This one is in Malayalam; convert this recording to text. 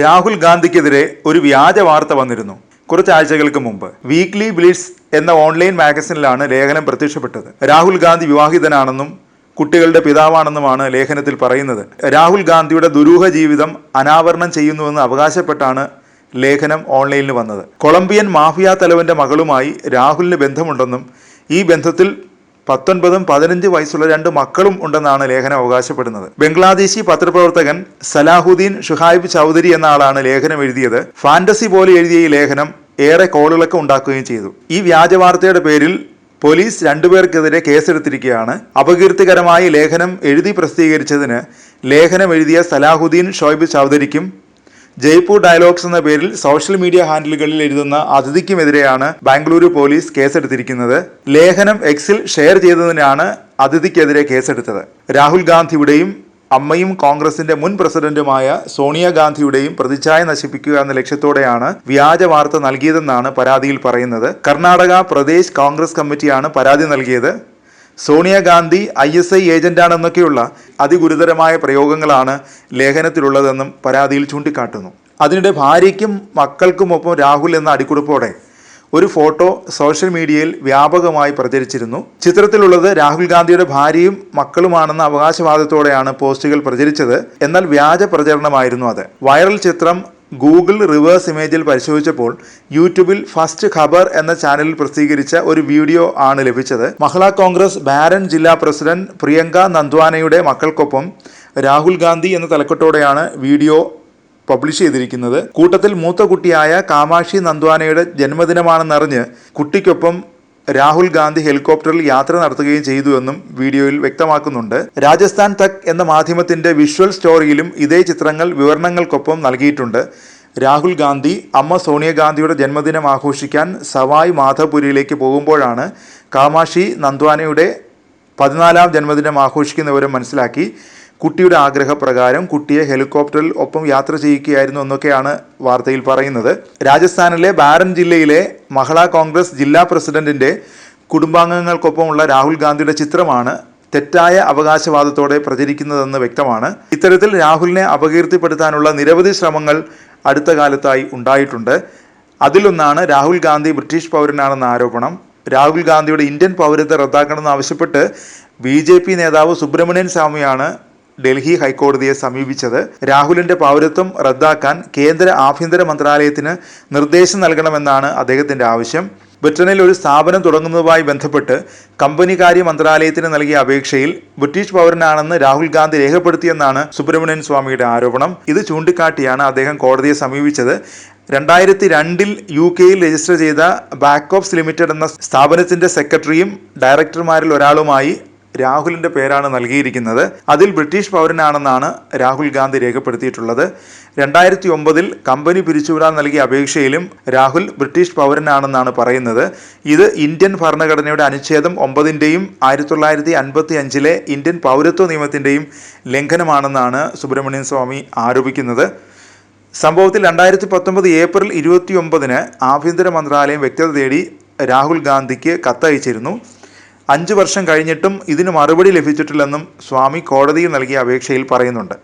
രാഹുൽ ഗാന്ധിക്കെതിരെ ഒരു വ്യാജ വാർത്ത വന്നിരുന്നു കുറച്ചാഴ്ചകൾക്ക് മുമ്പ്. വീക്ക്ലി ബ്ലിറ്റ്സ് എന്ന ഓൺലൈൻ മാഗസിനിലാണ് ലേഖനം പ്രത്യക്ഷപ്പെട്ടത്. രാഹുൽ ഗാന്ധി വിവാഹിതനാണെന്നും കുട്ടികളുടെ പിതാവാണെന്നുമാണ് ലേഖനത്തിൽ പറയുന്നത്. രാഹുൽ ഗാന്ധിയുടെ ദുരൂഹ ജീവിതം അനാവരണം ചെയ്യുന്നുവെന്ന് അവകാശപ്പെട്ടാണ് ലേഖനം ഓൺലൈനിൽ വന്നത്. കൊളംബിയൻ മാഫിയ തലവന്റെ മകളുമായി രാഹുലിന് ബന്ധമുണ്ടെന്നും ഈ ബന്ധത്തിൽ 19ഉം 15 വയസ്സുള്ള 2 മക്കളും ഉണ്ടെന്നാണ് ലേഖനം അവകാശപ്പെടുന്നത്. ബംഗ്ലാദേശി പത്രപ്രവർത്തകൻ സലാഹുദ്ദീൻ ഷുഹൈബ് ചൗധരി എന്ന ആളാണ് ലേഖനം എഴുതിയത്. ഫാന്റസി പോലെ എഴുതിയ ഈ ലേഖനം ഏറെ കോളിളക്കം ഉണ്ടാക്കുകയും ചെയ്തു. ഈ വ്യാജ വാർത്തയുടെ പേരിൽ പോലീസ് 2 പേർക്കെതിരെ കേസെടുത്തിരിക്കുകയാണ്. അപകീർത്തികരമായി ലേഖനം എഴുതി പ്രസിദ്ധീകരിച്ചതിന് ലേഖനം എഴുതിയ സലാഹുദ്ദീൻ ഷുഹൈബ് ചൗധരിക്കും ജയ്പൂർ ഡയലോഗ്സ് എന്ന പേരിൽ സോഷ്യൽ മീഡിയ ഹാൻഡിലുകളിൽ എഴുതുന്ന അതിഥിക്കുമെതിരെയാണ് ബാംഗ്ലൂരു പോലീസ് കേസെടുത്തിരിക്കുന്നത്. ലേഖനം എക്സിൽ ഷെയർ ചെയ്തതിനാണ് അതിഥിക്കെതിരെ കേസെടുത്തത്. രാഹുൽ ഗാന്ധിയുടെയും അമ്മയും കോൺഗ്രസിന്റെ മുൻ പ്രസിഡന്റുമായ സോണിയാഗാന്ധിയുടെയും പ്രതിച്ഛായ നശിപ്പിക്കുക എന്ന ലക്ഷ്യത്തോടെയാണ് വ്യാജ വാർത്ത നൽകിയതെന്നാണ് പരാതിയിൽ പറയുന്നത്. കർണാടക പ്രദേശ് കോൺഗ്രസ് കമ്മിറ്റിയാണ് പരാതി നൽകിയത്. സോണിയാഗാന്ധി ISI ഏജന്റാണെന്നൊക്കെയുള്ള അതിഗുരുതരമായ പ്രയോഗങ്ങളാണ് ലേഖനത്തിലുള്ളതെന്നും പരാതിയിൽ ചൂണ്ടിക്കാട്ടുന്നു. അതിനിടെ ഭാര്യയ്ക്കും മക്കൾക്കുമൊപ്പം രാഹുൽ എന്ന അടിക്കുറിപ്പോടെ ഒരു ഫോട്ടോ സോഷ്യൽ മീഡിയയിൽ വ്യാപകമായി പ്രചരിച്ചിരുന്നു. ചിത്രത്തിലുള്ളത് രാഹുൽ ഗാന്ധിയുടെ ഭാര്യയും മക്കളുമാണെന്ന അവകാശവാദത്തോടെയാണ് പോസ്റ്റുകൾ പ്രചരിച്ചത്. എന്നാൽ വ്യാജ പ്രചരണമായിരുന്നു അത്. വൈറൽ ചിത്രം ഗൂഗിൾ റിവേഴ്സ് ഇമേജിൽ പരിശോധിച്ചപ്പോൾ യൂട്യൂബിൽ ഫസ്റ്റ് ഖബർ എന്ന ചാനലിൽ പ്രസിദ്ധീകരിച്ച ഒരു വീഡിയോ ആണ് ലഭിച്ചത്. മഹിളാ കോൺഗ്രസ് ബാരൻ ജില്ലാ പ്രസിഡന്റ് പ്രിയങ്ക നന്ദ്വാനയുടെ മക്കൾക്കൊപ്പം രാഹുൽ ഗാന്ധി എന്ന തലക്കെട്ടോടെയാണ് വീഡിയോ പബ്ലിഷ് ചെയ്തിരിക്കുന്നത്. കൂട്ടത്തിൽ മൂത്ത കുട്ടിയായ കാമാക്ഷി നന്ദ്വാനയുടെ ജന്മദിനമാണെന്നറിഞ്ഞ് കുട്ടിക്കൊപ്പം രാഹുൽ ഗാന്ധി ഹെലികോപ്റ്ററിൽ യാത്ര നടത്തുകയും ചെയ്തുവെന്നും വീഡിയോയിൽ വ്യക്തമാക്കുന്നുണ്ട്. രാജസ്ഥാൻ തക് എന്ന മാധ്യമത്തിന്റെ വിഷ്വൽ സ്റ്റോറിയിലും ഇതേ ചിത്രങ്ങൾ വിവരണങ്ങൾക്കൊപ്പം നൽകിയിട്ടുണ്ട്. രാഹുൽ ഗാന്ധി അമ്മ സോണിയാഗാന്ധിയുടെ ജന്മദിനം ആഘോഷിക്കാൻ സവായ് മാധവപുരിയിലേക്ക് പോകുമ്പോഴാണ് കാമാക്ഷി നന്ദ്വാനയുടെ 14ാം ജന്മദിനം ആഘോഷിക്കുന്ന വിവരം മനസ്സിലാക്കി കുട്ടിയുടെ ആഗ്രഹപ്രകാരം കുട്ടിയെ ഹെലികോപ്റ്ററിൽ ഒപ്പം യാത്ര ചെയ്യിക്കുകയായിരുന്നു എന്നൊക്കെയാണ് വാർത്തയിൽ പറയുന്നത്. രാജസ്ഥാനിലെ ബാരൻ ജില്ലയിലെ മഹിളാ കോൺഗ്രസ് ജില്ലാ പ്രസിഡന്റിന്റെ കുടുംബാംഗങ്ങൾക്കൊപ്പമുള്ള രാഹുൽ ഗാന്ധിയുടെ ചിത്രമാണ് തെറ്റായ അവകാശവാദത്തോടെ പ്രചരിക്കുന്നതെന്ന് വ്യക്തമാണ്. ഇത്തരത്തിൽ രാഹുലിനെ അപകീർത്തിപ്പെടുത്താനുള്ള നിരവധി ശ്രമങ്ങൾ അടുത്ത കാലത്തായി ഉണ്ടായിട്ടുണ്ട്. അതിലൊന്നാണ് രാഹുൽ ഗാന്ധി ബ്രിട്ടീഷ് പൗരനാണെന്ന ആരോപണം. രാഹുൽ ഗാന്ധിയുടെ ഇന്ത്യൻ പൗരത്വം റദ്ദാക്കണമെന്നാവശ്യപ്പെട്ട് BJP നേതാവ് സുബ്രഹ്മണ്യൻ സ്വാമിയാണ് ഡൽഹി ഹൈക്കോടതിയെ സമീപിച്ചത്. രാഹുലിന്റെ പൗരത്വം റദ്ദാക്കാൻ കേന്ദ്ര ആഭ്യന്തര മന്ത്രാലയത്തിന് നിർദ്ദേശം നൽകണമെന്നാണ് അദ്ദേഹത്തിന്റെ ആവശ്യം. ബ്രിട്ടനിൽ ഒരു സ്ഥാപനം തുടങ്ങുന്നതുമായി ബന്ധപ്പെട്ട് കമ്പനികാര്യ മന്ത്രാലയത്തിന് നൽകിയ അപേക്ഷയിൽ ബ്രിട്ടീഷ് പൗരനാണെന്ന് രാഹുൽ ഗാന്ധി രേഖപ്പെടുത്തിയെന്നാണ് സുബ്രഹ്മണ്യൻ സ്വാമിയുടെ ആരോപണം. ഇത് ചൂണ്ടിക്കാട്ടിയാണ് അദ്ദേഹം കോടതിയെ സമീപിച്ചത്. 2002 UK രജിസ്റ്റർ ചെയ്ത ബാക്കോപ്സ് ലിമിറ്റഡ് എന്ന സ്ഥാപനത്തിന്റെ സെക്രട്ടറിയും ഡയറക്ടർമാരിൽ ഒരാളുമായി രാഹുലിന്റെ പേരാണ് നൽകിയിരിക്കുന്നത്. അതിൽ ബ്രിട്ടീഷ് പൗരനാണെന്നാണ് രാഹുൽ ഗാന്ധി രേഖപ്പെടുത്തിയിട്ടുള്ളത്. 2009 കമ്പനി പിരിച്ചുവിടാൻ നൽകിയ അപേക്ഷയിലും രാഹുൽ ബ്രിട്ടീഷ് പൗരനാണെന്നാണ് പറയുന്നത്. ഇത് ഇന്ത്യൻ ഭരണഘടനയുടെ അനുച്ഛേദം 9ന്റെയും 1955 ഇന്ത്യൻ പൗരത്വ നിയമത്തിന്റെയും ലംഘനമാണെന്നാണ് സുബ്രഹ്മണ്യൻ സ്വാമി ആരോപിക്കുന്നത്. സംഭവത്തിൽ 2019 ഏപ്രിൽ 29 ആഭ്യന്തര മന്ത്രാലയം വ്യക്തത തേടി രാഹുൽ ഗാന്ധിക്ക് കത്തയച്ചിരുന്നു. 5 വർഷം കഴിഞ്ഞിട്ടും ഇതിന് മറുപടി ലഭിച്ചിട്ടില്ലെന്നും സ്വാമി കോടതിയിൽ നൽകിയ അപേക്ഷയിൽ പറയുന്നുണ്ട്.